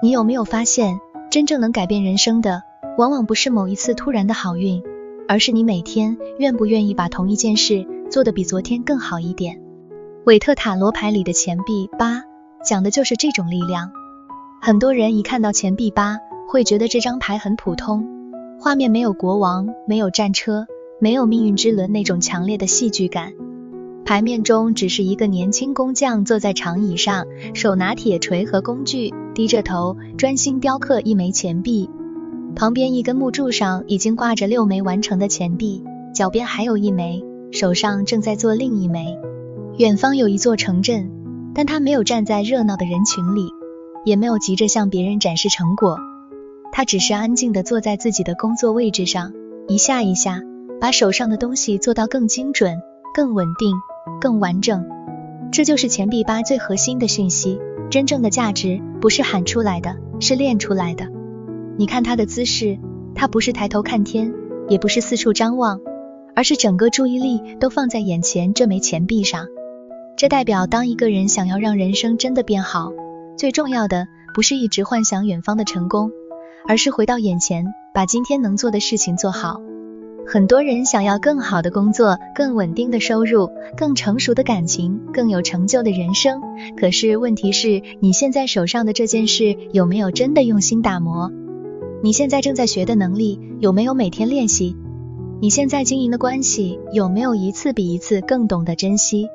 你有没有发现，真正能改变人生的，往往不是某一次突然的好运，而是你每天愿不愿意把同一件事做得比昨天更好一点。韦特塔罗牌里的钱币8讲的就是这种力量。很多人一看到钱币8会觉得这张牌很普通，画面没有国王，没有战车，没有命运之轮那种强烈的戏剧感。牌面中只是一个年轻工匠坐在长椅上，手拿铁锤和工具，低着头专心雕刻一枚钱币。旁边一根木柱上已经挂着6枚完成的钱币，脚边还有1枚，手上正在做另一枚。远方有一座城镇，但他没有站在热闹的人群里，也没有急着向别人展示成果，他只是安静地坐在自己的工作位置上，一下一下把手上的东西做到更精准、更稳定、更完整。这就是钱币8最核心的讯息，真正的价值不是喊出来的，是练出来的。你看他的姿势，他不是抬头看天，也不是四处张望，而是整个注意力都放在眼前这枚钱币上。这代表当一个人想要让人生真的变好，最重要的不是一直幻想远方的成功，而是回到眼前，把今天能做的事情做好。很多人想要更好的工作，更稳定的收入，更成熟的感情，更有成就的人生，可是问题是，你现在手上的这件事有没有真的用心打磨？你现在正在学的能力有没有每天练习？你现在经营的关系有没有一次比一次更懂得珍惜？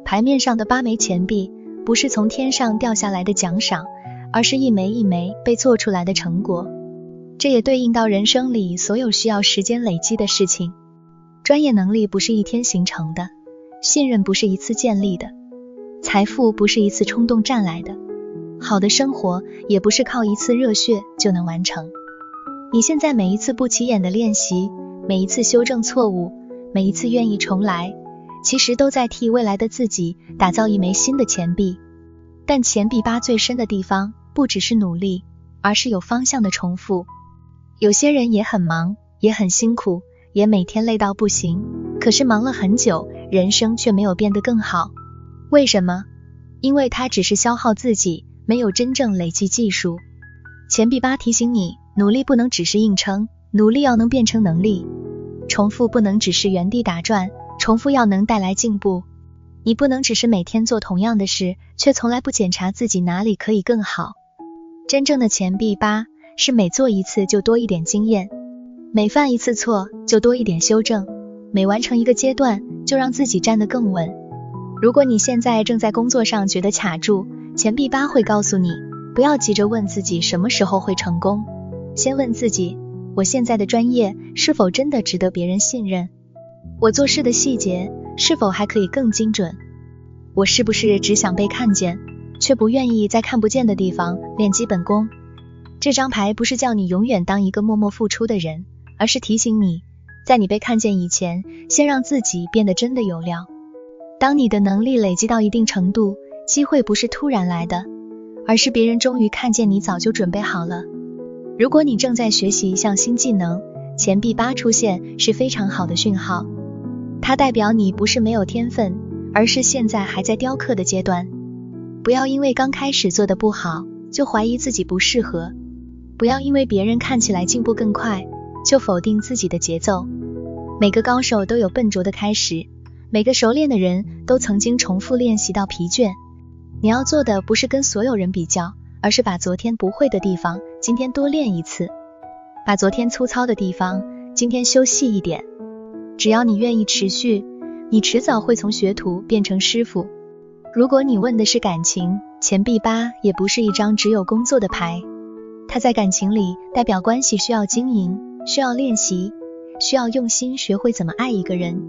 牌面上的8枚钱币不是从天上掉下来的奖赏，而是一枚一枚被做出来的成果。这也对应到人生里所有需要时间累积的事情。专业能力不是一天形成的，信任不是一次建立的，财富不是一次冲动赚来的，好的生活也不是靠一次热血就能完成。你现在每一次不起眼的练习，每一次修正错误，每一次愿意重来，其实都在替未来的自己打造一枚新的钱币。但钱币8最深的地方不只是努力，而是有方向的重复。有些人也很忙，也很辛苦，也每天累到不行，可是忙了很久，人生却没有变得更好。为什么？因为他只是消耗自己，没有真正累积技术。钱币8提醒你，努力不能只是硬撑，努力要能变成能力。重复不能只是原地打转，重复要能带来进步。你不能只是每天做同样的事，却从来不检查自己哪里可以更好。真正的钱币8是每做一次就多一点经验，每犯一次错就多一点修正，每完成一个阶段就让自己站得更稳。如果你现在正在工作上觉得卡住，钱币8会告诉你，不要急着问自己什么时候会成功，先问自己，我现在的专业是否真的值得别人信任？我做事的细节是否还可以更精准？我是不是只想被看见，却不愿意在看不见的地方练基本功？这张牌不是叫你永远当一个默默付出的人，而是提醒你，在你被看见以前，先让自己变得真的有料。当你的能力累积到一定程度，机会不是突然来的，而是别人终于看见你早就准备好了。如果你正在学习一项新技能，钱币8出现是非常好的讯号，它代表你不是没有天分，而是现在还在雕刻的阶段。不要因为刚开始做得不好，就怀疑自己不适合。不要因为别人看起来进步更快，就否定自己的节奏。每个高手都有笨拙的开始，每个熟练的人都曾经重复练习到疲倦。你要做的不是跟所有人比较，而是把昨天不会的地方，今天多练一次；把昨天粗糙的地方，今天修细一点。只要你愿意持续，你迟早会从学徒变成师傅。如果你问的是感情，钱币8也不是一张只有工作的牌，它在感情里代表关系需要经营，需要练习，需要用心学会怎么爱一个人。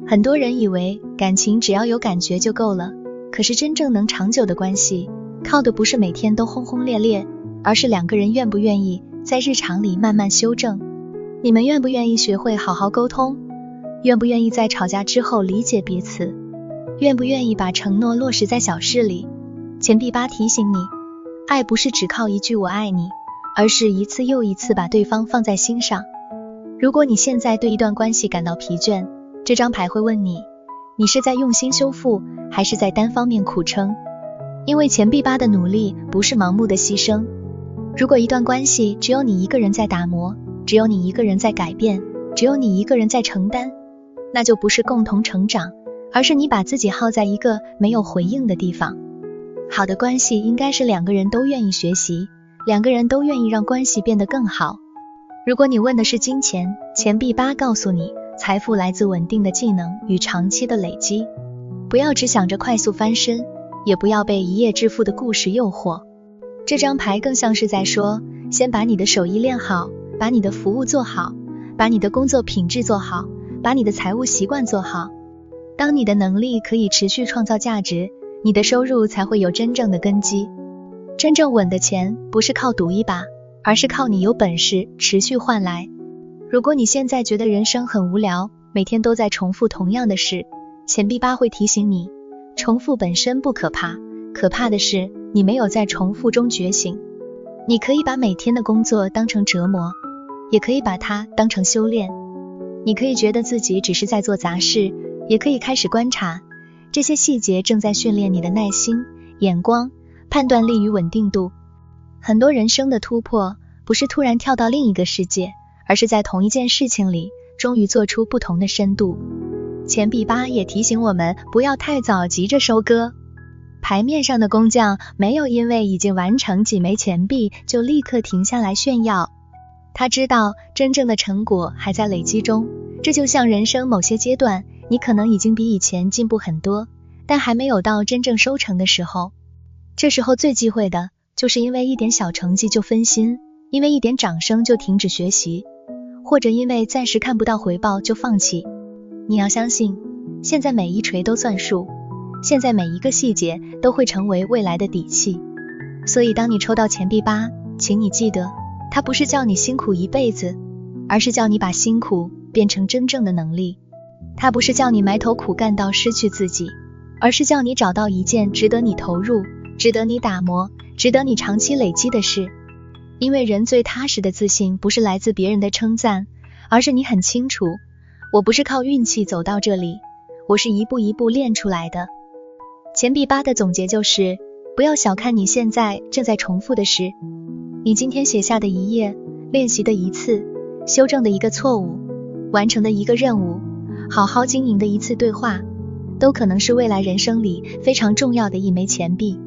很多人以为感情只要有感觉就够了，可是真正能长久的关系，靠的不是每天都轰轰烈烈，而是两个人愿不愿意在日常里慢慢修正。你们愿不愿意学会好好沟通？愿不愿意在吵架之后理解彼此？愿不愿意把承诺落实在小事里？钱币8提醒你，爱不是只靠一句我爱你，而是一次又一次把对方放在心上。如果你现在对一段关系感到疲倦，这张牌会问你，你是在用心修复，还是在单方面苦撑？因为钱币8的努力不是盲目的牺牲，如果一段关系只有你一个人在打磨，只有你一个人在改变，只有你一个人在承担，那就不是共同成长，而是你把自己耗在一个没有回应的地方。好的关系应该是两个人都愿意学习，两个人都愿意让关系变得更好。如果你问的是金钱，钱币8告诉你，财富来自稳定的技能与长期的累积。不要只想着快速翻身，也不要被一夜致富的故事诱惑。这张牌更像是在说，先把你的手艺练好，把你的服务做好，把你的工作品质做好，把你的财务习惯做好。当你的能力可以持续创造价值，你的收入才会有真正的根基。真正稳的钱不是靠赌一把，而是靠你有本事持续换来。如果你现在觉得人生很无聊，每天都在重复同样的事，钱币8会提醒你，重复本身不可怕，可怕的是你没有在重复中觉醒。你可以把每天的工作当成折磨，也可以把它当成修炼。你可以觉得自己只是在做杂事，也可以开始观察，这些细节正在训练你的耐心、眼光、判断力与稳定度。很多人生的突破，不是突然跳到另一个世界，而是在同一件事情里，终于做出不同的深度。钱币8也提醒我们，不要太早急着收割。牌面上的工匠没有因为已经完成几枚钱币就立刻停下来炫耀，他知道真正的成果还在累积中。这就像人生某些阶段，你可能已经比以前进步很多，但还没有到真正收成的时候。这时候最忌讳的就是因为一点小成绩就分心，因为一点掌声就停止学习，或者因为暂时看不到回报就放弃。你要相信，现在每一锤都算数，现在每一个细节都会成为未来的底气。所以当你抽到钱币8，请你记得，它不是叫你辛苦一辈子，而是叫你把辛苦变成真正的能力。它不是叫你埋头苦干到失去自己，而是叫你找到一件值得你投入、值得你打磨、值得你长期累积的事。因为人最踏实的自信不是来自别人的称赞，而是你很清楚，我不是靠运气走到这里，我是一步一步练出来的。钱币8的总结就是，不要小看你现在正在重复的事。你今天写下的一页，练习的一次，修正的一个错误，完成的一个任务，好好经营的一次对话，都可能是未来人生里非常重要的一枚钱币。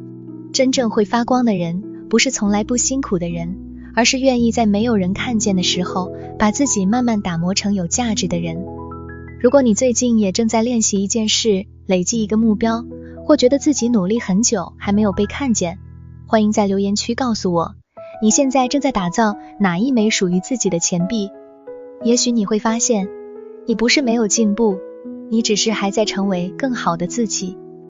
真正会发光的人，不是从来不辛苦的人，而是愿意在没有人看见的时候，把自己慢慢打磨成有价值的人。如果你最近也正在练习一件事，累积一个目标，或觉得自己努力很久还没有被看见，欢迎在留言区告诉我，你现在正在打造哪一枚属于自己的钱币。也许你会发现，你不是没有进步，你只是还在成为更好的自己。